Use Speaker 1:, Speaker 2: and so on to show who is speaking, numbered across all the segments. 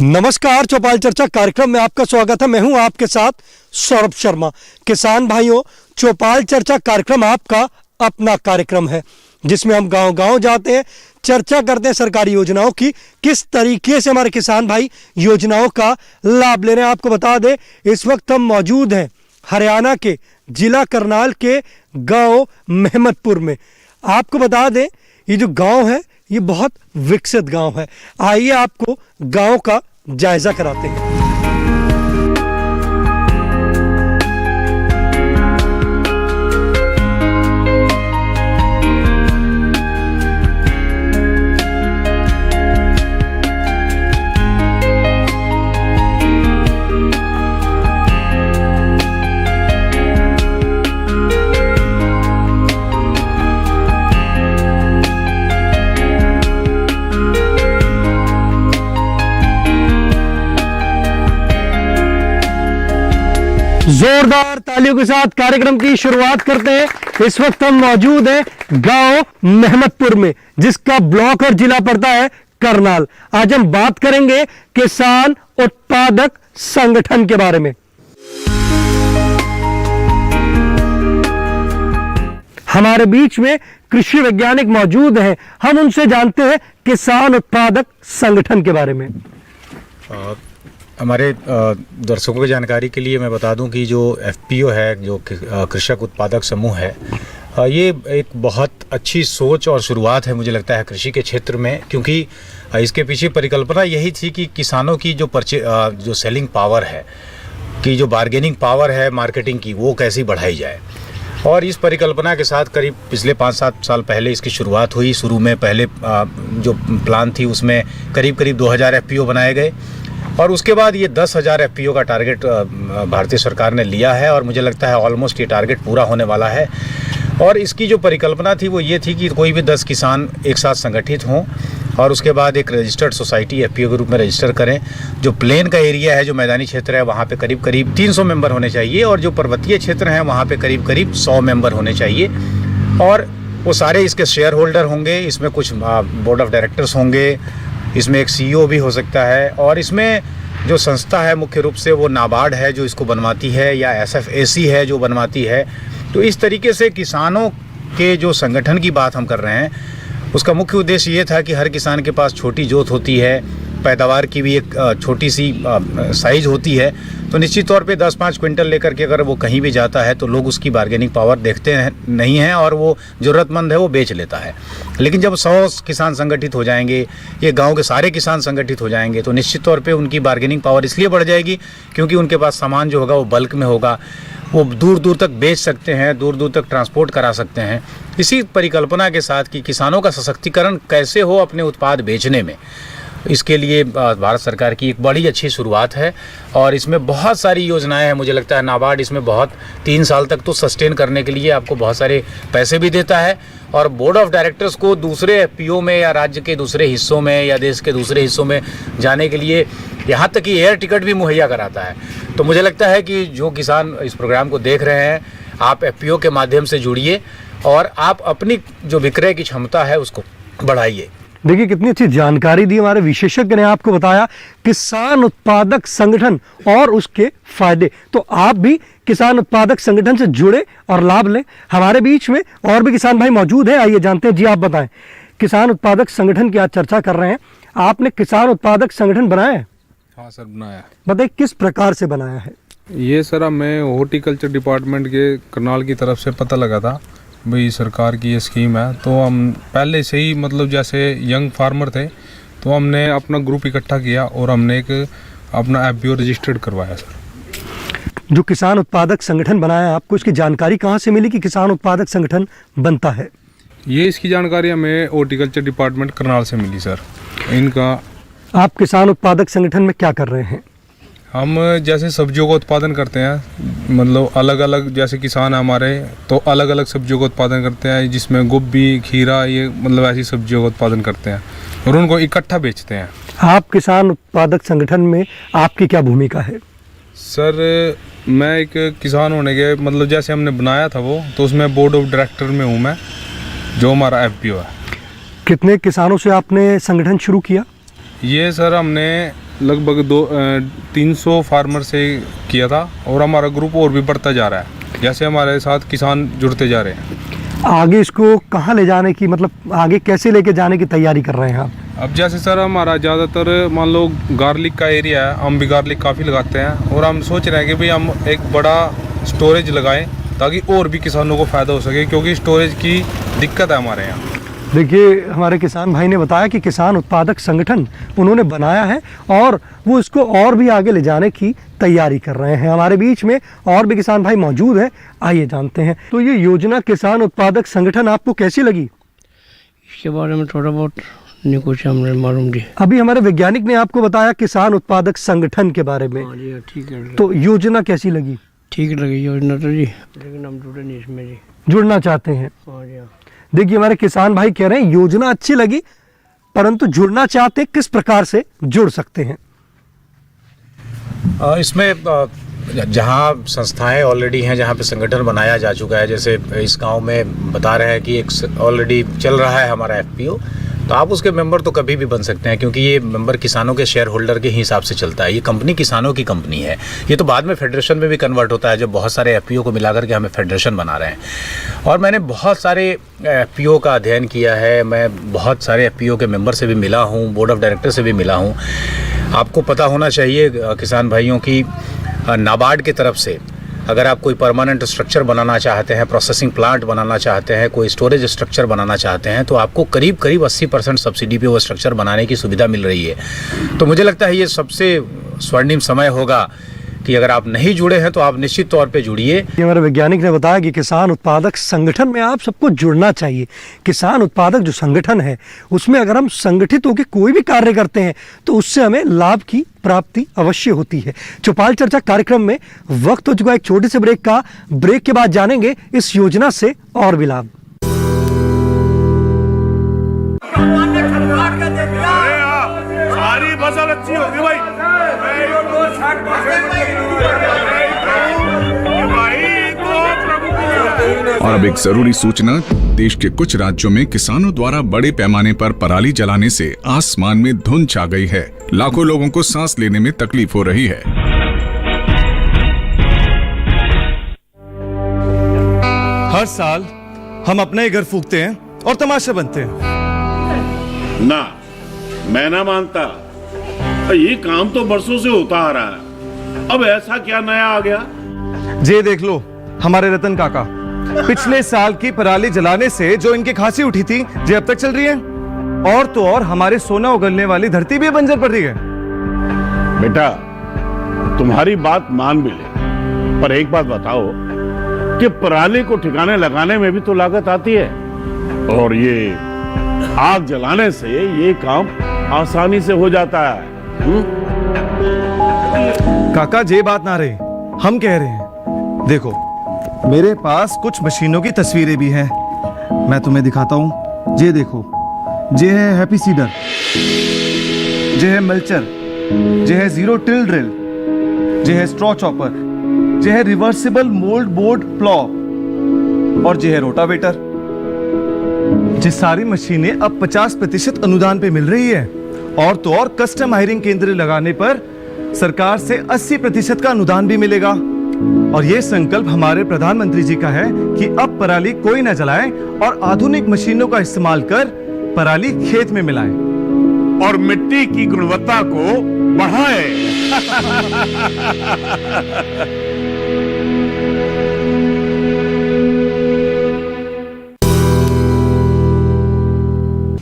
Speaker 1: नमस्कार, चौपाल चर्चा कार्यक्रम में आपका स्वागत है। मैं हूं आपके साथ सौरभ शर्मा। किसान भाइयों, चौपाल चर्चा कार्यक्रम आपका अपना कार्यक्रम है जिसमें हम गांव-गांव जाते हैं, चर्चा करते हैं सरकारी योजनाओं की, किस तरीके से हमारे किसान भाई योजनाओं का लाभ ले रहे हैं। आपको बता दें, इस वक्त हम मौजूद हैं हरियाणा के जिला करनाल के गाँव मेहमदपुर में। आपको बता दें, ये जो गाँव है ये बहुत विकसित गांव है। आइए आपको गांव का जायजा कराते हैं। जोरदार तालियों के साथ कार्यक्रम की शुरुआत करते हैं। इस वक्त हम मौजूद हैं गांव मेहमदपुर में, जिसका ब्लॉक और जिला पड़ता है करनाल। आज हम बात करेंगे किसान उत्पादक संगठन के बारे में। हमारे बीच में कृषि वैज्ञानिक मौजूद हैं, हम उनसे जानते हैं किसान उत्पादक संगठन के बारे में।
Speaker 2: हमारे दर्शकों की जानकारी के लिए मैं बता दूं कि जो एफपीओ है, जो कृषक उत्पादक समूह है, ये एक बहुत अच्छी सोच और शुरुआत है मुझे लगता है कृषि के क्षेत्र में, क्योंकि इसके पीछे परिकल्पना यही थी कि किसानों की जो सेलिंग पावर है, कि जो बार्गेनिंग पावर है मार्केटिंग की, वो कैसी बढ़ाई जाए। और इस परिकल्पना के साथ करीब पिछले 5-7 साल पहले इसकी शुरुआत हुई। शुरू में पहले जो प्लान थी उसमें करीब 2000 एफपीओ बनाए गए और उसके बाद ये 10,000 एफपीओ का टारगेट भारतीय सरकार ने लिया है और मुझे लगता है ऑलमोस्ट ये टारगेट पूरा होने वाला है। और इसकी जो परिकल्पना थी वो ये थी कि कोई भी 10 किसान एक साथ संगठित हों और उसके बाद एक रजिस्टर्ड सोसाइटी एफपीओ के रूप में रजिस्टर करें। जो प्लेन का एरिया है, जो मैदानी क्षेत्र है, वहाँ पे करीब 300 मेंबर होने चाहिए और जो पर्वतीय क्षेत्र हैं वहाँ पे करीब 100 मेंबर होने चाहिए। और वो सारे इसके शेयर होल्डर होंगे, इसमें कुछ बोर्ड ऑफ डायरेक्टर्स होंगे, इसमें एक सीईओ भी हो सकता है। और इसमें जो संस्था है मुख्य रूप से वो नाबार्ड है जो इसको बनवाती है, या एसएफएसी है जो बनवाती है। तो इस तरीके से किसानों के जो संगठन की बात हम कर रहे हैं, उसका मुख्य उद्देश्य ये था कि हर किसान के पास छोटी जोत होती है, पैदावार की भी एक छोटी सी साइज होती है, तो निश्चित तौर पे 10-5 क्विंटल लेकर के अगर वो कहीं भी जाता है तो लोग उसकी बार्गेनिंग पावर देखते नहीं हैं और वो ज़रूरतमंद है वो बेच लेता है। लेकिन जब 100 किसान संगठित हो जाएंगे, ये गांव के सारे किसान संगठित हो जाएंगे, तो निश्चित तौर पे उनकी बार्गेनिंग पावर इसलिए बढ़ जाएगी क्योंकि उनके पास सामान जो होगा वो बल्क में होगा, वो दूर दूर तक बेच सकते हैं, दूर दूर तक ट्रांसपोर्ट करा सकते हैं। इसी परिकल्पना के साथ कि किसानों का सशक्तिकरण कैसे हो अपने उत्पाद बेचने में, इसके लिए भारत सरकार की एक बड़ी अच्छी शुरुआत है और इसमें बहुत सारी योजनाएं हैं। मुझे लगता है नाबार्ड इसमें बहुत 3 साल तक तो सस्टेन करने के लिए आपको बहुत सारे पैसे भी देता है और बोर्ड ऑफ डायरेक्टर्स को दूसरे एफपीओ में या राज्य के दूसरे हिस्सों में या देश के दूसरे हिस्सों में जाने के लिए यहाँ तक कि एयर टिकट भी मुहैया कराता है। तो मुझे लगता है कि जो किसान इस प्रोग्राम को देख रहे हैं, आप एफपीओ के माध्यम से जुड़िए और आप अपनी जो विक्रय की क्षमता है उसको बढ़ाइए।
Speaker 1: देखिए कितनी अच्छी जानकारी दी हमारे विशेषज्ञ ने, आपको बताया किसान उत्पादक संगठन और उसके फायदे। तो आप भी किसान उत्पादक संगठन से जुड़े और लाभ लें। हमारे बीच में और भी किसान भाई मौजूद हैं, आइए जानते हैं। जी आप बताएं, किसान उत्पादक संगठन की आज चर्चा कर रहे हैं, आपने किसान उत्पादक संगठन बनाया है?
Speaker 3: हाँ सर, बनाया।
Speaker 1: बताइए किस प्रकार से बनाया है?
Speaker 3: ये सर हमें हॉर्टिकल्चर डिपार्टमेंट के करनाल की तरफ से पता लगा था भाई सरकार की ये स्कीम है, तो हम पहले से ही मतलब जैसे यंग फार्मर थे तो हमने अपना ग्रुप इकट्ठा किया और हमने एक अपना एफपीओ रजिस्टर्ड करवाया सर।
Speaker 1: जो किसान उत्पादक संगठन बनाया, आपको इसकी जानकारी कहाँ से मिली कि किसान उत्पादक संगठन बनता है?
Speaker 3: ये इसकी जानकारी हमें हॉर्टिकल्चर डिपार्टमेंट करनाल से मिली सर। इनका
Speaker 1: आप किसान उत्पादक संगठन में क्या कर रहे हैं?
Speaker 3: हम जैसे सब्जियों का उत्पादन करते हैं, मतलब अलग अलग जैसे किसान है हमारे, तो अलग अलग सब्जियों का उत्पादन करते हैं, जिसमें गोभी, खीरा, ये मतलब ऐसी सब्जियों का उत्पादन करते हैं और उनको इकट्ठा बेचते हैं।
Speaker 1: आप किसान उत्पादक संगठन में आपकी क्या भूमिका है?
Speaker 3: सर मैं एक किसान होने के मतलब जैसे हमने बनाया था वो, तो उसमें बोर्ड ऑफ डायरेक्टर में हूँ मैं, जो हमारा एफपीओ है।
Speaker 1: कितने किसानों से आपने संगठन शुरू किया?
Speaker 3: ये सर हमने लगभग 300 फार्मर से किया था और हमारा ग्रुप और भी बढ़ता जा रहा है, जैसे हमारे साथ किसान जुड़ते जा रहे हैं।
Speaker 1: आगे इसको कहाँ ले जाने की, मतलब आगे कैसे लेके जाने की तैयारी कर रहे हैं आप?
Speaker 3: अब जैसे सर हमारा ज़्यादातर मान लो गार्लिक का एरिया है, हम भी गार्लिक काफ़ी लगाते हैं और हम सोच रहे हैं कि भाई हम एक बड़ा स्टोरेज लगाएं ताकि और भी किसानों को फ़ायदा हो सके, क्योंकि स्टोरेज की दिक्कत है हमारे यहाँ।
Speaker 1: देखिए, हमारे किसान भाई ने बताया कि किसान उत्पादक संगठन उन्होंने बनाया है और वो इसको और भी आगे ले जाने की तैयारी कर रहे हैं। हमारे बीच में और भी किसान भाई मौजूद हैं, आइए जानते हैं। तो ये योजना किसान उत्पादक संगठन आपको कैसी लगी?
Speaker 4: इसके बारे में थोड़ा बहुत नहीं कुछ हमने मालूम जी।
Speaker 1: अभी हमारे वैज्ञानिक ने आपको बताया किसान उत्पादक संगठन के बारे में,
Speaker 4: हाँ जी, ठीक है।
Speaker 1: तो योजना कैसी लगी?
Speaker 4: ठीक लगी योजना तो जी, लेकिन हम जुड़े नहीं इसमें जी।
Speaker 1: जुड़ना चाहते हैं?
Speaker 4: हाँ जी हाँ।
Speaker 1: देखिए, हमारे किसान भाई कह रहे हैं योजना अच्छी लगी, परंतु जुड़ना चाहते, किस प्रकार से जुड़ सकते हैं?
Speaker 2: इसमें जहाँ संस्थाएं ऑलरेडी हैं, जहाँ पे संगठन बनाया जा चुका है, जैसे इस गांव में बता रहे हैं कि एक ऑलरेडी चल रहा है हमारा एफपीओ, तो आप उसके मेंबर तो कभी भी बन सकते हैं, क्योंकि ये मेंबर किसानों के शेयर होल्डर के हिसाब से चलता है। ये कंपनी किसानों की कंपनी है। ये तो बाद में फेडरेशन में भी कन्वर्ट होता है, जब बहुत सारे एफपीओ को मिलाकर के हमें फेडरेशन बना रहे हैं। और मैंने बहुत सारे एफपीओ का अध्ययन किया है, मैं बहुत सारे एफपीओ के मेंबर से भी मिला हूँ, बोर्ड ऑफ डायरेक्टर से भी मिला हूँ। आपको पता होना चाहिए किसान भाइयों की, नाबार्ड की तरफ से अगर आप कोई परमानेंट स्ट्रक्चर बनाना चाहते हैं, प्रोसेसिंग प्लांट बनाना चाहते हैं, कोई स्टोरेज स्ट्रक्चर बनाना चाहते हैं, तो आपको करीब करीब 80% सब्सिडी पे वो स्ट्रक्चर बनाने की सुविधा मिल रही है। तो मुझे लगता है ये सबसे स्वर्णिम समय होगा कि अगर आप नहीं जुड़े हैं तो आप निश्चित तौर पे जुड़िए।
Speaker 1: ये हमारे वैज्ञानिक ने बताया कि किसान उत्पादक संगठन में आप सबको जुड़ना चाहिए। किसान उत्पादक जो संगठन है उसमें अगर हम संगठित होकर कोई भी कार्य करते हैं तो उससे हमें लाभ की प्राप्ति अवश्य होती है। चौपाल चर्चा कार्यक्रम में वक्त हो चुका है एक छोटे से ब्रेक का। ब्रेक के बाद जानेंगे इस योजना से और भी लाभ।
Speaker 5: सारी फसल अच्छी होगी भाई।
Speaker 6: और अब एक जरूरी सूचना, देश के कुछ राज्यों में किसानों द्वारा बड़े पैमाने पर पराली जलाने से आसमान में धुंध छा गई है। लाखों लोगों को सांस लेने में तकलीफ हो रही है।
Speaker 7: हर साल हम अपना ही घर फूकते हैं और तमाशा बनते हैं।
Speaker 5: ना, मैं ना मानता। ये काम तो बरसों से होता आ रहा है, अब ऐसा क्या नया आ गया?
Speaker 7: जे देख लो हमारे रतन काका, पिछले साल की पराली जलाने से जो इनकी खांसी उठी थी जे अब तक चल रही है। और तो और हमारे सोना उगलने वाली धरती भी बंजर पड़ रही है।
Speaker 5: बेटा, तुम्हारी बात मान भी ले, पर एक बात बताओ कि पराली को ठिकाने लगाने में भी तो लागत आती है, और ये आग जलाने से ये काम आसानी से हो जाता है।
Speaker 7: काका जे बात ना रहे, हम कह रहे हैं। देखो, मेरे पास कुछ मशीनों की तस्वीरें भी हैं, मैं तुम्हें दिखाता हूं। जे देखो, जे है हैप्पी सीडर, जे है मल्चर, जे है जीरो टिल ड्रिल, जे है स्ट्रॉ चॉपर, जे है रिवर्सिबल मोल्ड बोर्ड प्लॉ और जे है रोटावेटर। ये सारी मशीनें अब 50% अनुदान पे मिल रही है, और तो और कस्टम हायरिंग केंद्र लगाने पर सरकार से 80% का अनुदान भी मिलेगा। और ये संकल्प हमारे प्रधानमंत्री जी का है कि अब पराली कोई न जलाए और आधुनिक मशीनों का इस्तेमाल कर पराली खेत में मिलाएं
Speaker 5: और मिट्टी की गुणवत्ता को बढ़ाए।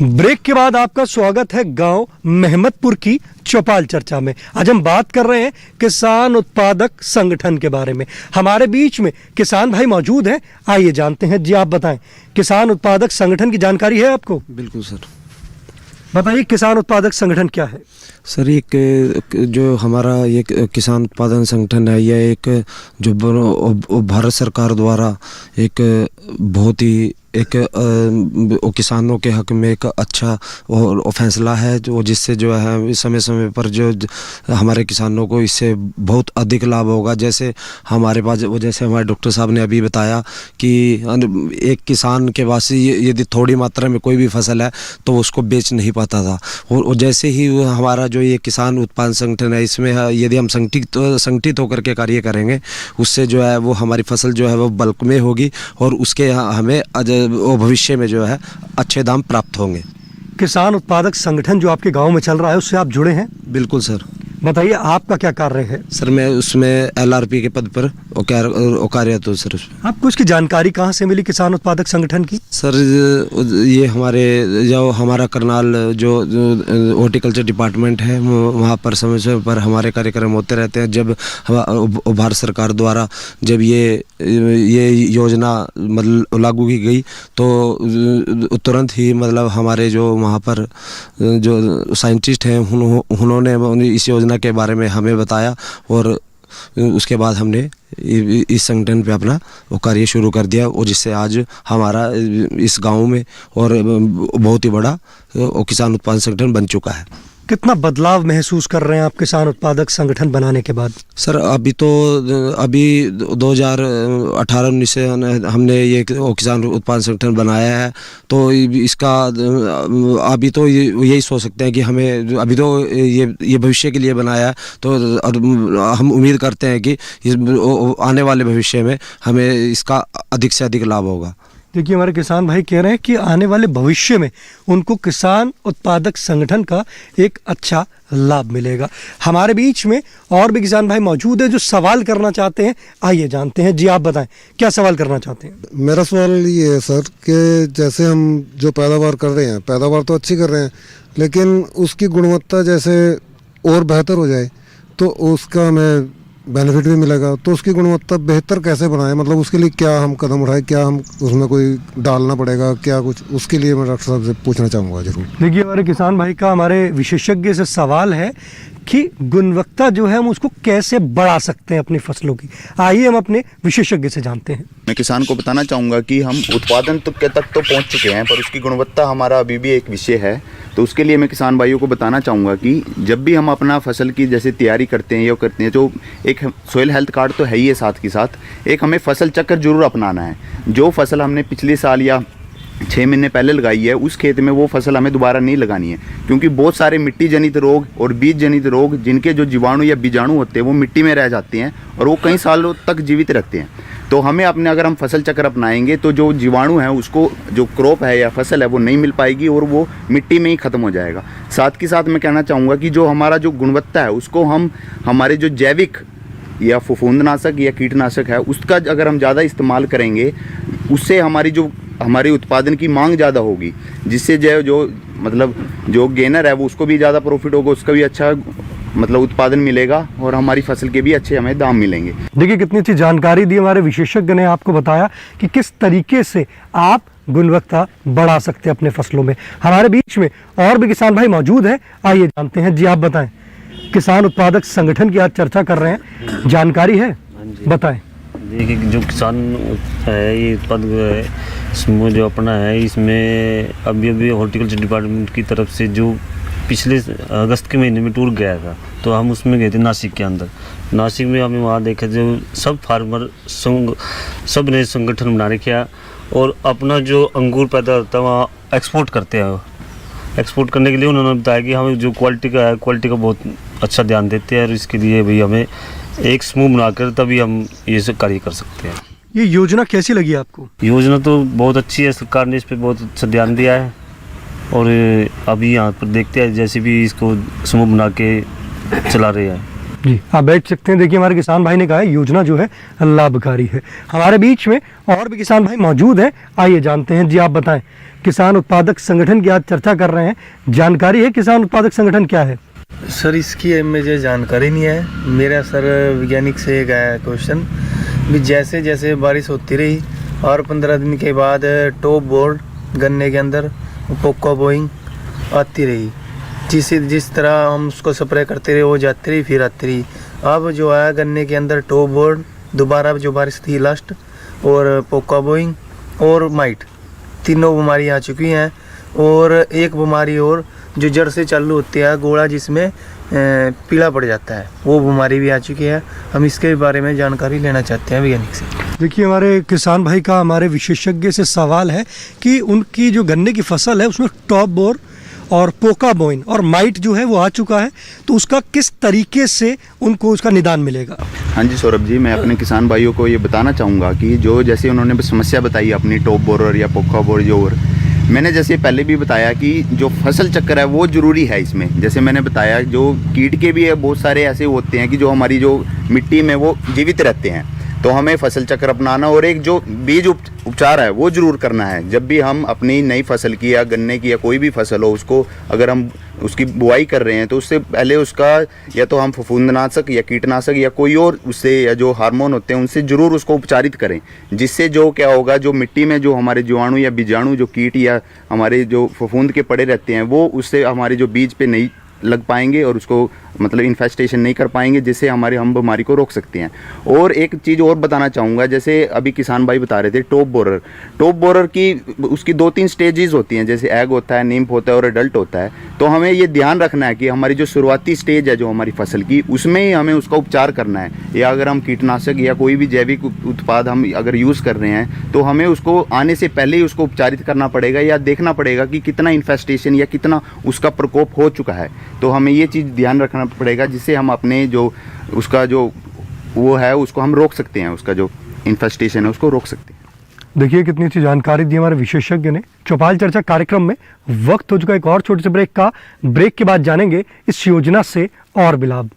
Speaker 1: ब्रेक के बाद आपका स्वागत है गांव मेहमदपुर की चौपाल चर्चा में। आज हम बात कर रहे हैं किसान उत्पादक संगठन के बारे में। हमारे बीच में किसान भाई मौजूद हैं, आइए जानते हैं। जी आप बताएं, किसान उत्पादक संगठन की जानकारी है आपको?
Speaker 8: बिल्कुल सर।
Speaker 1: बताइए, किसान उत्पादक संगठन क्या है?
Speaker 8: सर, एक जो हमारा ये किसान उत्पादन संगठन है, यह एक जो भारत सरकार द्वारा एक बहुत ही एक किसानों के हक में एक अच्छा और फैसला है जो जिससे जो है समय समय पर जो हमारे किसानों को इससे बहुत अधिक लाभ होगा। जैसे हमारे पास जैसे हमारे डॉक्टर साहब ने अभी बताया कि एक किसान के पास यदि थोड़ी मात्रा में कोई भी फसल है तो उसको बेच नहीं पाता था, और जैसे ही हमारा जो ये किसान उत्पादन संगठन है इसमें यदि हम संगठित होकर के कार्य करेंगे उससे जो है वो हमारी फसल जो है वो बल्क में होगी और उसके हमें भविष्य में जो है अच्छे दाम प्राप्त होंगे।
Speaker 1: किसान उत्पादक संगठन जो आपके गांव में चल रहा है उससे आप जुड़े हैं?
Speaker 8: बिल्कुल सर।
Speaker 1: बताइए आपका क्या कार्य है?
Speaker 8: सर मैं उसमें LRP के पद पर कार्यरत हूँ सर। उसमें
Speaker 1: आपको इसकी जानकारी कहाँ से मिली किसान उत्पादक संगठन की?
Speaker 8: सर ये हमारा करनाल जो हॉर्टिकल्चर डिपार्टमेंट है वहाँ पर समय समय पर हमारे कार्यक्रम होते रहते हैं। जब भारत सरकार द्वारा जब ये योजना मतलब लागू की गई तो तुरंत ही मतलब हमारे जो वहाँ पर जो साइंटिस्ट हैं उन्होंने इस योजना के बारे में हमें बताया और उसके बाद हमने इस संगठन पे अपना वो कार्य शुरू कर दिया और जिससे आज हमारा इस गांव में और बहुत ही बड़ा किसान उत्पादन संगठन बन चुका है।
Speaker 1: कितना बदलाव महसूस कर रहे हैं आप किसान उत्पादक संगठन बनाने के बाद?
Speaker 8: सर अभी 2018-19 से हमने ये किसान उत्पादन संगठन बनाया है तो इसका अभी तो यही सोच सकते हैं कि हमें अभी तो ये भविष्य के लिए बनाया है तो हम उम्मीद करते हैं कि आने वाले भविष्य में हमें इसका अधिक से अधिक लाभ होगा।
Speaker 1: देखिए हमारे किसान भाई कह रहे हैं कि आने वाले भविष्य में उनको किसान उत्पादक संगठन का एक अच्छा लाभ मिलेगा। हमारे बीच में और भी किसान भाई मौजूद है जो सवाल करना चाहते हैं, आइए जानते हैं। जी आप बताएं क्या सवाल करना चाहते हैं?
Speaker 9: मेरा सवाल ये है सर कि जैसे हम जो पैदावार कर रहे हैं, पैदावार तो अच्छी कर रहे हैं लेकिन उसकी गुणवत्ता जैसे और बेहतर हो जाए तो उसका हमें बेनिफिट भी मिलेगा, तो उसकी गुणवत्ता बेहतर कैसे बनाए, मतलब उसके लिए क्या हम कदम उठाए, क्या हम उसमें कोई डालना पड़ेगा क्या कुछ, उसके लिए मैं डॉक्टर साहब से पूछना चाहूँगा जरूर।
Speaker 1: देखिए हमारे किसान भाई का हमारे विशेषज्ञ से सवाल है कि गुणवत्ता जो है हम उसको कैसे बढ़ा सकते हैं अपनी फसलों की। आइए हम अपने विशेषज्ञ से जानते हैं।
Speaker 10: मैं किसान को बताना चाहूँगा कि हम उत्पादन तक तो पहुँच चुके हैं पर उसकी गुणवत्ता हमारा अभी भी एक विषय है। तो उसके लिए मैं किसान भाइयों को बताना चाहूँगा कि जब भी हम अपना फसल की जैसे तैयारी करते हैं या करते हैं, जो एक सोइल हेल्थ कार्ड तो है ही है, साथ के साथ एक हमें फसल चक्र जरूर अपनाना है। जो फसल हमने पिछले साल या 6 महीने पहले लगाई है उस खेत में वो फसल हमें दोबारा नहीं लगानी है, क्योंकि बहुत सारे मिट्टी जनित रोग और बीज जनित रोग जिनके जो जीवाणु या बीजाणु होते हैं वो मिट्टी में रह जाते हैं और वो कई सालों तक जीवित रहते हैं। तो हमें अपने अगर हम फसल चक्र अपनाएंगे तो जो जीवाणु है उसको जो क्रॉप है या फसल है वो नहीं मिल पाएगी और वो मिट्टी में ही ख़त्म हो जाएगा। साथ के साथ मैं कहना चाहूँगा कि जो हमारा जो गुणवत्ता है उसको हम हमारे जो जैविक या फफूंदनाशक या कीटनाशक है उसका अगर हम ज़्यादा इस्तेमाल करेंगे उससे हमारी उत्पादन की मांग ज़्यादा होगी, जिससे जो मतलब जो गेनर है वो उसको भी ज़्यादा प्रॉफिट होगा, उसका भी अच्छा मतलब उत्पादन मिलेगा और हमारी फसल के भी अच्छे हमें दाम मिलेंगे।
Speaker 1: देखिए कितनी अच्छी जानकारी दी हमारे विशेषज्ञ ने, आपको बताया कि किस तरीके से आप गुणवत्ता बढ़ा सकते हैं अपने फसलों में। हमारे बीच में और भी किसान भाई मौजूद हैं, आइए जानते हैं। जी आप बताएं, किसान उत्पादक संगठन की आज चर्चा कर रहे हैं, जानकारी है बताएं।
Speaker 11: देखिए जो किसान है ये उत्पादक समूह जो अपना है इसमें अभी हॉर्टिकल्चर डिपार्टमेंट की तरफ से जो पिछले अगस्त के महीने में टूर गया था तो हम उसमें गए थे नासिक के अंदर। नासिक में हमें वहाँ देखा जो सब फार्मर सब ने संगठन बना रखा और अपना जो अंगूर पैदा होता है वहाँ एक्सपोर्ट करते हैं। एक्सपोर्ट करने के लिए उन्होंने बताया कि हमें जो क्वालिटी का है क्वालिटी का बहुत अच्छा ध्यान देते हैं और इसके लिए भाई हमें एक समूह बनाकर तभी हम ये सब कार्य कर सकते हैं।
Speaker 1: ये योजना कैसी लगी आपको?
Speaker 11: योजना तो बहुत अच्छी है, सरकार ने इस पर बहुत अच्छा ध्यान दिया है और अभी यहाँ पर देखते हैं जैसे भी इसको समूह बना के चला रहे हैं।
Speaker 1: जी आप बैठ सकते हैं। देखिए हमारे किसान भाई ने कहा है योजना जो है लाभकारी है। हमारे बीच में और भी किसान भाई मौजूद हैं, आइए जानते हैं। जी आप बताएं, किसान उत्पादक संगठन की आज चर्चा कर रहे हैं, जानकारी है किसान उत्पादक संगठन क्या है?
Speaker 12: सर इसकी मुझे जानकारी नहीं है। मेरा सर वैज्ञानिक से एक आया क्वेश्चन भी जैसे जैसे बारिश होती रही और 15 दिन के बाद टॉप बोर्ड गन्ने के अंदर पोका बोइंग आती रही, जिस तरह हम उसको स्प्रे करते रहे वो जाती रही फिर आती रही। अब जो है गन्ने के अंदर टॉप बोर्ड दोबारा जो बारिश थी लास्ट और पोका बोइंग और माइट तीनों बीमारी आ चुकी हैं, और एक बीमारी और जो जड़ से चालू होती है, गोला जिसमें पीला पड़ जाता है, वो बीमारी भी आ चुकी है। हम इसके बारे में जानकारी लेना चाहते हैं वैज्ञानिक से।
Speaker 1: देखिए, हमारे किसान भाई का हमारे विशेषज्ञ से सवाल है कि उनकी जो गन्ने की फसल है उसमें टॉप बोर और पोका बोइन और माइट जो है वो आ चुका है, तो उसका किस तरीके से उनको उसका निदान मिलेगा?
Speaker 10: हाँ जी सौरभ जी, मैं अपने किसान भाइयों को ये बताना चाहूँगा कि जो जैसे उन्होंने समस्या बताई अपनी टॉप बोरर या पोका बोर जो, और मैंने जैसे पहले भी बताया कि जो फसल चक्कर है वो ज़रूरी है इसमें। जैसे मैंने बताया, जो कीट के भी है बहुत सारे ऐसे होते हैं कि जो हमारी जो मिट्टी में वो जीवित रहते हैं, तो हमें फसल चक्र अपनाना और एक जो बीज उपचार है वो ज़रूर करना है। जब भी हम अपनी नई फसल की या गन्ने की या कोई भी फसल हो, उसको अगर हम उसकी बुआई कर रहे हैं तो उससे पहले उसका या तो हम फफूंदनाशक या कीटनाशक या कोई और उससे या जो हार्मोन होते हैं उनसे ज़रूर उसको उपचारित करें, जिससे जो क्या होगा, जो मिट्टी में जो हमारे जीवाणु या बीजाणु जो कीट या हमारे जो फफूंद के पड़े रहते हैं वो उससे हमारे जो बीज पे नहीं लग पाएंगे और उसको मतलब इन्फेस्टेशन नहीं कर पाएंगे, जिससे हम बीमारी को रोक सकते हैं। और एक चीज़ और बताना चाहूँगा, जैसे अभी किसान भाई बता रहे थे टॉप बोरर की उसकी 2-3 स्टेजेस होती हैं, जैसे एग होता है, नींप होता है और एडल्ट होता है। तो हमें ये ध्यान रखना है कि हमारी जो शुरुआती स्टेज है जो हमारी फसल की, उसमें ही हमें उसका उपचार करना है। या अगर हम कीटनाशक या कोई भी जैविक उत्पाद हम अगर यूज़ कर रहे हैं तो हमें उसको आने से पहले ही उसको उपचारित करना पड़ेगा या देखना पड़ेगा कि कितना इन्फेस्टेशन या कितना उसका प्रकोप हो चुका है। तो हमें ये चीज़ ध्यान रखना पड़ेगा, जिससे हम अपने जो उसका जो वो है उसको हम रोक सकते हैं, उसका जो इन्फेस्टेशन है उसको रोक सकते हैं।
Speaker 1: देखिए, कितनी अच्छी जानकारी दी हमारे विशेषज्ञ ने चौपाल चर्चा कार्यक्रम में। वक्त हो चुका है एक और छोटे से ब्रेक का। ब्रेक के बाद जानेंगे इस योजना से और भी लाभ।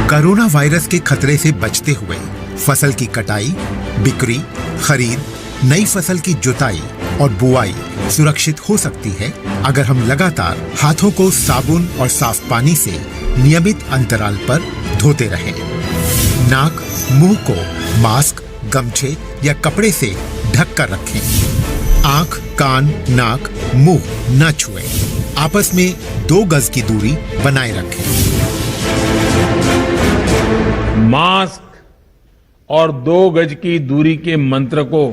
Speaker 13: कोरोना वायरस के खतरे से बचते हुए फसल की कटाई, बिक्री, खरीद, नई फसल की जुताई और बुआई सुरक्षित हो सकती है अगर हम लगातार हाथों को साबुन और साफ पानी से नियमित अंतराल पर धोते रहें। नाक, मुंह को मास्क, गमछे या कपड़े से ढक कर रखें। आंख, कान, नाक, मुंह न छुएं। आपस में 2 गज की दूरी बनाए रखें।
Speaker 14: मास्क और 2 गज की दूरी के मंत्र को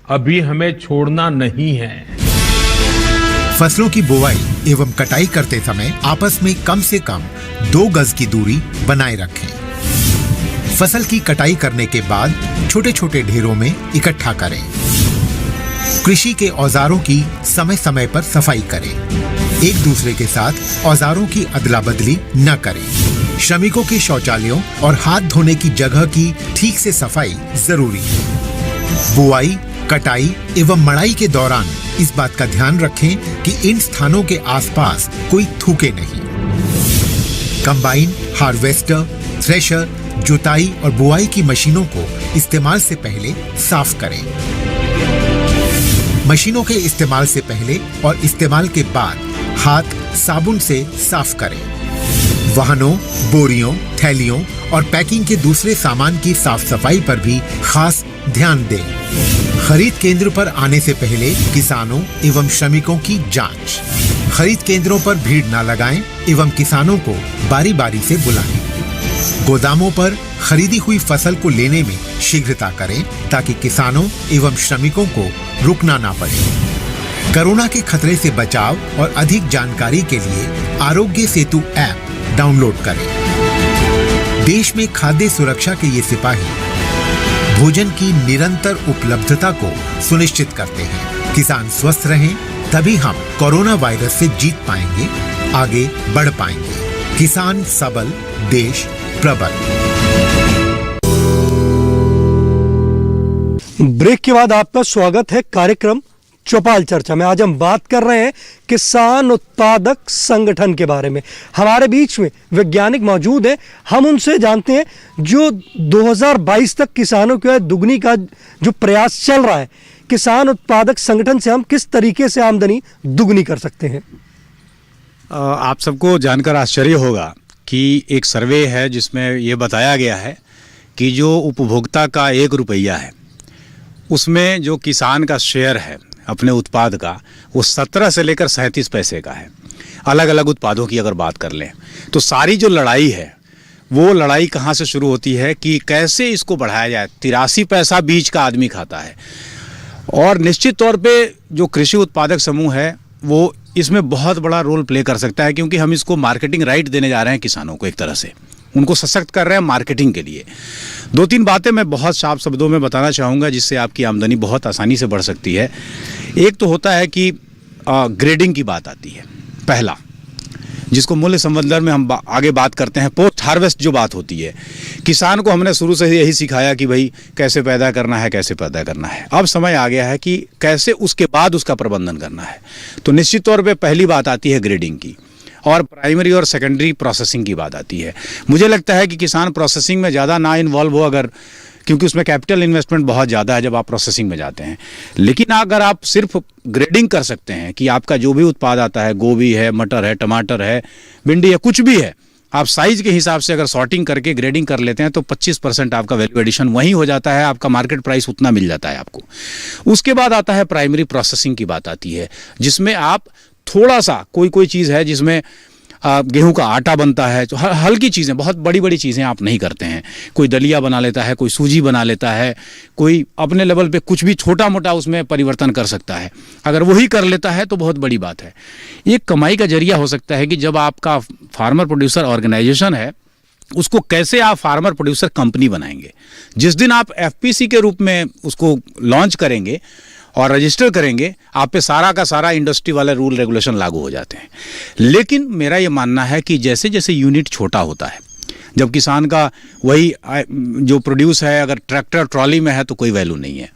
Speaker 14: अभी हमें छोड़ना नहीं है।
Speaker 13: फसलों की बुवाई एवं कटाई करते समय आपस में कम से कम 2 गज की दूरी बनाए रखें। फसल की कटाई करने के बाद छोटे छोटे ढेरों में इकट्ठा करें। कृषि के औजारों की समय समय पर सफाई करें। एक दूसरे के साथ औजारों की अदला बदली न करें। श्रमिकों के शौचालयों और हाथ धोने की जगह की ठीक से सफाई जरूरी है। बुआई, कटाई एवं मड़ाई के दौरान इस बात का ध्यान रखें कि इन स्थानों के आसपास कोई थूके नहीं। कंबाइन, हार्वेस्टर, थ्रेशर, जुताई और बुआई की मशीनों को इस्तेमाल से पहले साफ करें। मशीनों के इस्तेमाल से पहले और इस्तेमाल के बाद हाथ साबुन से साफ करें। वाहनों, बोरियों, थैलियों और पैकिंग के दूसरे सामान की साफ सफाई पर भी खास ध्यान दें। खरीद केंद्र पर आने से पहले किसानों एवं श्रमिकों की जांच। खरीद केंद्रों पर भीड़ न लगाएं एवं किसानों को बारी बारी से बुलाएं। गोदामों पर खरीदी हुई फसल को लेने में शीघ्रता करें ताकि किसानों एवं श्रमिकों को रुकना ना पड़े। कोरोना के खतरे से बचाव और अधिक जानकारी के लिए आरोग्य सेतु ऐप डाउनलोड करें। देश में खाद्य सुरक्षा के ये सिपाही भोजन की निरंतर उपलब्धता को सुनिश्चित करते हैं। किसान स्वस्थ रहें तभी हम कोरोना वायरस से जीत पाएंगे, आगे बढ़ पाएंगे। किसान सबल, देश प्रबल।
Speaker 1: ब्रेक के बाद आपका स्वागत है कार्यक्रम चौपाल चर्चा में। आज हम बात कर रहे हैं किसान उत्पादक संगठन के बारे में। हमारे बीच में वैज्ञानिक मौजूद हैं, हम उनसे जानते हैं जो 2022 तक किसानों की आय दुगनी का जो प्रयास चल रहा है, किसान उत्पादक संगठन से हम किस तरीके से आमदनी दुगनी कर सकते हैं।
Speaker 2: आप सबको जानकर आश्चर्य होगा कि एक सर्वे है जिसमें ये बताया गया है कि जो उपभोक्ता का 1 रुपया है उसमें जो किसान का शेयर है अपने उत्पाद का वो 17 से लेकर 37 पैसे का है। अलग अलग उत्पादों की अगर बात कर लें तो सारी जो लड़ाई है वो लड़ाई कहाँ से शुरू होती है कि कैसे इसको बढ़ाया जाए। 83 पैसा बीज का आदमी खाता है, और निश्चित तौर पे जो कृषि उत्पादक समूह है वो इसमें बहुत बड़ा रोल प्ले कर सकता है, क्योंकि हम इसको मार्केटिंग राइट देने जा रहे हैं किसानों को, एक तरह से उनको सशक्त कर रहे हैं मार्केटिंग के लिए। 2-3 बातें मैं बहुत साफ शब्दों में बताना चाहूँगा जिससे आपकी आमदनी बहुत आसानी से बढ़ सकती है। एक तो होता है कि ग्रेडिंग की बात आती है, पहला, जिसको मूल्य संवर्धन में हम आगे बात करते हैं। पोस्ट हार्वेस्ट जो बात होती है, किसान को हमने शुरू से यही सिखाया कि भाई कैसे पैदा करना है, कैसे पैदा करना है। अब समय आ गया है कि कैसे उसके बाद उसका प्रबंधन करना है। तो निश्चित तौर पे पहली बात आती है ग्रेडिंग की, और प्राइमरी और सेकेंडरी प्रोसेसिंग की बात आती है। मुझे लगता है कि किसान प्रोसेसिंग में ज़्यादा ना इन्वॉल्व हो, अगर, क्योंकि उसमें कैपिटल इन्वेस्टमेंट बहुत ज़्यादा है जब आप प्रोसेसिंग में जाते हैं। लेकिन अगर आप सिर्फ ग्रेडिंग कर सकते हैं कि आपका जो भी उत्पाद आता है, गोभी है, मटर है, टमाटर है, भिंडी है, कुछ भी है, आप साइज के हिसाब से अगर सॉर्टिंग करके ग्रेडिंग कर लेते हैं तो 25% आपका वैल्यू एडिशन वहीं हो जाता है, आपका मार्केट प्राइस उतना मिल जाता है आपको। उसके बाद आता है प्राइमरी प्रोसेसिंग की बात आती है, जिसमें आप थोड़ा सा कोई चीज़ है जिसमें गेहूं का आटा बनता है, तो हल्की चीज़ें, बहुत बड़ी बड़ी चीज़ें आप नहीं करते हैं। कोई दलिया बना लेता है, कोई सूजी बना लेता है, कोई अपने लेवल पे कुछ भी छोटा मोटा उसमें परिवर्तन कर सकता है। अगर वही कर लेता है तो बहुत बड़ी बात है। एक कमाई का जरिया हो सकता है कि जब आपका फार्मर प्रोड्यूसर ऑर्गेनाइजेशन है, उसको कैसे आप फार्मर प्रोड्यूसर कंपनी बनाएंगे। जिस दिन आप एफपीसी के रूप में उसको लॉन्च करेंगे और रजिस्टर करेंगे, आप पे सारा का सारा इंडस्ट्री वाले रूल रेगुलेशन लागू हो जाते हैं। लेकिन मेरा ये मानना है कि जैसे जैसे यूनिट छोटा होता है, जब किसान का वही जो प्रोड्यूस है, अगर ट्रैक्टर ट्रॉली में है तो कोई वैल्यू नहीं है,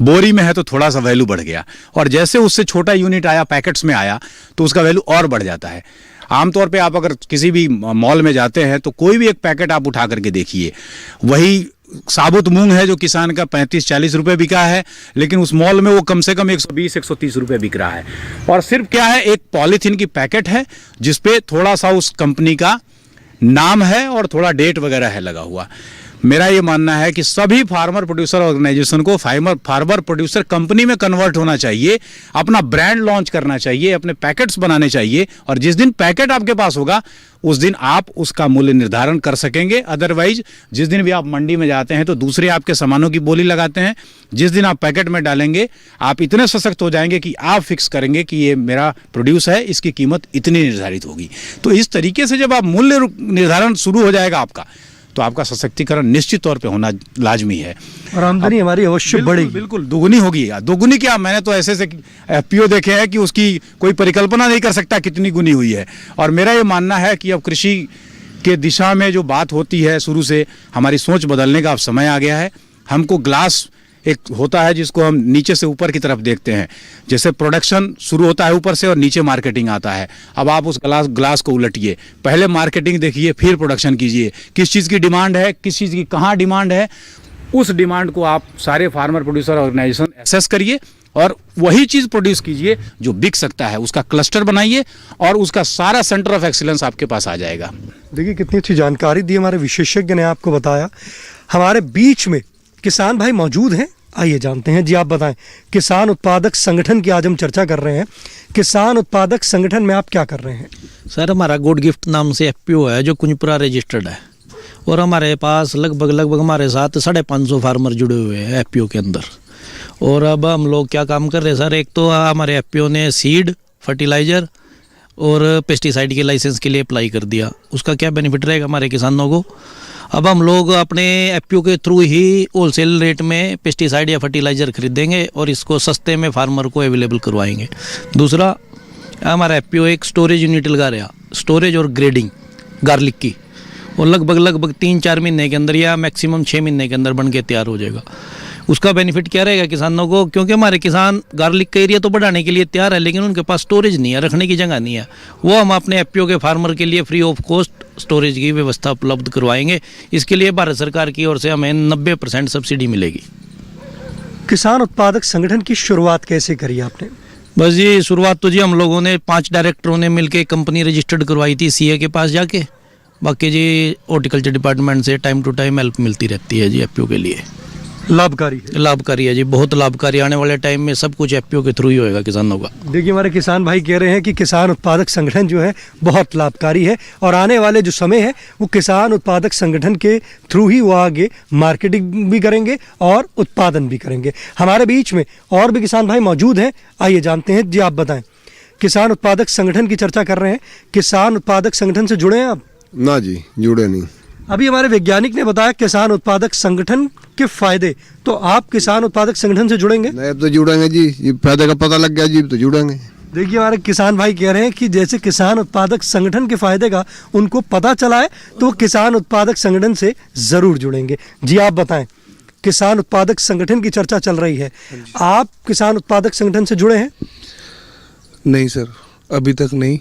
Speaker 2: बोरी में है तो थोड़ा सा वैल्यू बढ़ गया, और जैसे उससे छोटा यूनिट आया, पैकेट्स में आया, तो उसका वैल्यू और बढ़ जाता है। आमतौर पे आप अगर किसी भी मॉल में जाते हैं तो कोई भी एक पैकेट आप उठा करके देखिए, वही साबुत मूंग है जो किसान का 35-40 रुपए बिका है, लेकिन उस मॉल में वो कम से कम 120-130 रुपए बिक रहा है। और सिर्फ क्या है, एक पॉलीथीन की पैकेट है जिसपे थोड़ा सा उस कंपनी का नाम है और थोड़ा डेट वगैरह है लगा हुआ। मेरा ये मानना है कि सभी फार्मर प्रोड्यूसर ऑर्गेनाइजेशन को फार्मर प्रोड्यूसर कंपनी में कन्वर्ट होना चाहिए, अपना ब्रांड लॉन्च करना चाहिए, अपने पैकेट्स बनाने चाहिए, और जिस दिन पैकेट आपके पास होगा उस दिन आप उसका मूल्य निर्धारण कर सकेंगे। अदरवाइज जिस दिन भी आप मंडी में जाते हैं तो दूसरे आपके सामानों की बोली लगाते हैं, जिस दिन आप पैकेट में डालेंगे आप इतने सशक्त हो जाएंगे कि आप फिक्स करेंगे कि ये मेरा प्रोड्यूस है, इसकी कीमत इतनी निर्धारित होगी। तो इस तरीके से जब आप मूल्य निर्धारण शुरू हो जाएगा आपका, तो आपका सशक्तिकरण निश्चित तौर पे होना लाजमी है,
Speaker 1: और आमदनी हमारी अवश्य बढ़ेगी।
Speaker 2: बिल्कुल दुगुनी होगी। दुगुनी क्या, मैंने तो ऐसे एफपीओ देखे हैं कि उसकी कोई परिकल्पना नहीं कर सकता कितनी गुनी हुई है। और मेरा ये मानना है कि अब कृषि के दिशा में जो बात होती है, शुरू से हमारी सोच बदलने का अब समय आ गया है। हमको ग्लास एक होता है जिसको हम नीचे से ऊपर की तरफ देखते हैं, जैसे प्रोडक्शन शुरू होता है ऊपर से और नीचे मार्केटिंग आता है। अब आप उस ग्लास को उलटिए, पहले मार्केटिंग देखिए, फिर प्रोडक्शन कीजिए। किस चीज़ की डिमांड है, किस चीज़ की कहाँ डिमांड है, उस डिमांड को आप सारे फार्मर प्रोड्यूसर ऑर्गेनाइजेशन एसेस करिए और वही चीज़ प्रोड्यूस कीजिए जो बिक सकता है। उसका क्लस्टर बनाइए और उसका सारा सेंटर ऑफ एक्सीलेंस आपके पास आ जाएगा।
Speaker 1: देखिए कितनी अच्छी जानकारी दी हमारे विशेषज्ञ ने आपको बताया। हमारे बीच में किसान भाई मौजूद हैं, आइए जानते हैं। जी आप बताएं, किसान उत्पादक संगठन की आज हम चर्चा कर रहे हैं। किसान उत्पादक संगठन में आप क्या कर रहे हैं?
Speaker 4: सर हमारा गुड गिफ्ट नाम से एफपीओ है जो कुंजपुरा रजिस्टर्ड है, और हमारे पास लगभग हमारे साथ 550 फार्मर जुड़े हुए हैं एफपीओ के अंदर। और अब हम लोग क्या काम कर रहे हैं सर, एक तो हमारे एफपीओ ने सीड, फर्टिलाइज़र और पेस्टिसाइड के लाइसेंस के लिए अप्लाई कर दिया। उसका क्या बेनिफिट रहेगा हमारे किसानों को, अब हम लोग अपने एफपीओ के थ्रू ही होलसेल रेट में पेस्टिसाइड या फर्टिलाइज़र खरीदेंगे और इसको सस्ते में फार्मर को अवेलेबल करवाएंगे। दूसरा, हमारा एफपीओ एक स्टोरेज यूनिट लगा रहा, स्टोरेज और ग्रेडिंग गार्लिक की, और लगभग 3-4 महीने के अंदर या मैक्सिमम 6 महीने के अंदर बन के तैयार हो जाएगा। उसका बेनिफिट क्या रहेगा किसानों को, क्योंकि हमारे किसान गार्लिक का एरिया तो बढ़ाने के लिए तैयार है, लेकिन उनके पास स्टोरेज नहीं है, रखने की जगह नहीं है। वो हम अपने एफपीओ के फार्मर के लिए फ्री ऑफ कॉस्ट स्टोरेज की व्यवस्था उपलब्ध करवाएंगे। इसके लिए भारत सरकार की ओर से हमें 90% सब्सिडी मिलेगी।
Speaker 1: किसान उत्पादक संगठन की शुरुआत कैसे करी आपने?
Speaker 4: बस ये शुरुआत तो जी हम लोगों ने 5 डायरेक्टरों ने मिलकर कंपनी रजिस्टर्ड करवाई थी सीए के पास जाके। बाकी जी हॉर्टिकल्चर डिपार्टमेंट से टाइम टू टाइम हेल्प मिलती रहती है जी एफपीओ के लिए।
Speaker 1: लाभकारी है।
Speaker 4: लाभकारी है जी, बहुत लाभकारी। आने वाले टाइम में सब कुछ एफपीओ के थ्रू ही होएगा किसानों का।
Speaker 1: देखिए हमारे किसान भाई कह रहे हैं कि किसान उत्पादक संगठन जो है बहुत लाभकारी है और आने वाले जो समय है वो किसान उत्पादक संगठन के थ्रू ही वो आगे मार्केटिंग भी करेंगे और उत्पादन भी करेंगे। हमारे बीच में और भी किसान भाई मौजूद हैं, आइए जानते हैं। जी आप बताएं, किसान उत्पादक संगठन की चर्चा कर रहे हैं, किसान उत्पादक संगठन से जुड़े हैं आप?
Speaker 9: ना जी, जुड़े नहीं।
Speaker 1: अभी हमारे वैज्ञानिक ने बताया किसान उत्पादक संगठन के फायदे, तो आप किसान उत्पादक संगठन से जुड़ेंगे?
Speaker 9: नहीं तो जुड़ेंगे जी, ये फायदे का पता लग गया जी तो जुड़ेंगे।
Speaker 1: देखिए हमारे किसान भाई कह रहे हैं कि जैसे किसान उत्पादक संगठन के फायदे का उनको पता चला है तो वो किसान उत्पादक संगठन से जरूर जुड़ेंगे। जी आप बताएं, किसान उत्पादक संगठन की चर्चा चल रही है, आप किसान उत्पादक संगठन से जुड़े हैं?
Speaker 3: नहीं सर, अभी तक नहीं,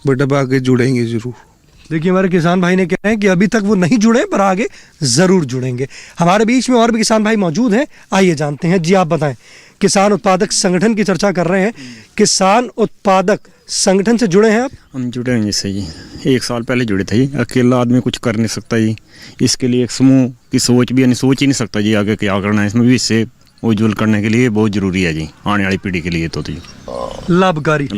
Speaker 3: बट अब आगे जुड़ेंगे जरूर।
Speaker 1: देखिए हमारे किसान भाई ने कह रहे हैं कि अभी तक वो नहीं जुड़े पर आगे जरूर जुड़ेंगे। हमारे बीच में और भी किसान भाई मौजूद हैं, आइए जानते हैं। जी आप बताएं, किसान उत्पादक संगठन की चर्चा कर रहे हैं, किसान उत्पादक संगठन से जुड़े हैं आप?
Speaker 15: हम जुड़े हैं जैसे जी, 1 साल पहले जुड़े थे जी। अकेला आदमी कुछ कर नहीं सकता जी, इसके लिए एक समूह की सोच भी, सोच ही नहीं सकता जी आगे क्या करना है। इसमें भी इससे उज्जवल करने के लिए बहुत जरूरी है जी, आने वाली पीढ़ी के लिए तो जी
Speaker 1: लाभकारी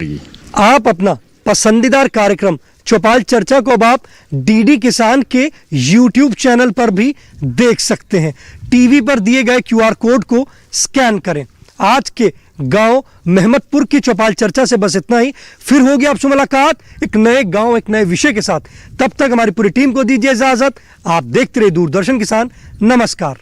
Speaker 15: जी।
Speaker 1: आप अपना पसंदीदार कार्यक्रम चौपाल चर्चा को अब आप डीडी किसान के YouTube चैनल पर भी देख सकते हैं। टीवी पर दिए गए QR कोड को स्कैन करें। आज के गांव मेहमदपुर की चौपाल चर्चा से बस इतना ही। फिर होगी आपसे मुलाकात एक नए गांव, एक नए विषय के साथ। तब तक हमारी पूरी टीम को दीजिए इजाजत। आप देखते रहिए दूरदर्शन किसान। नमस्कार।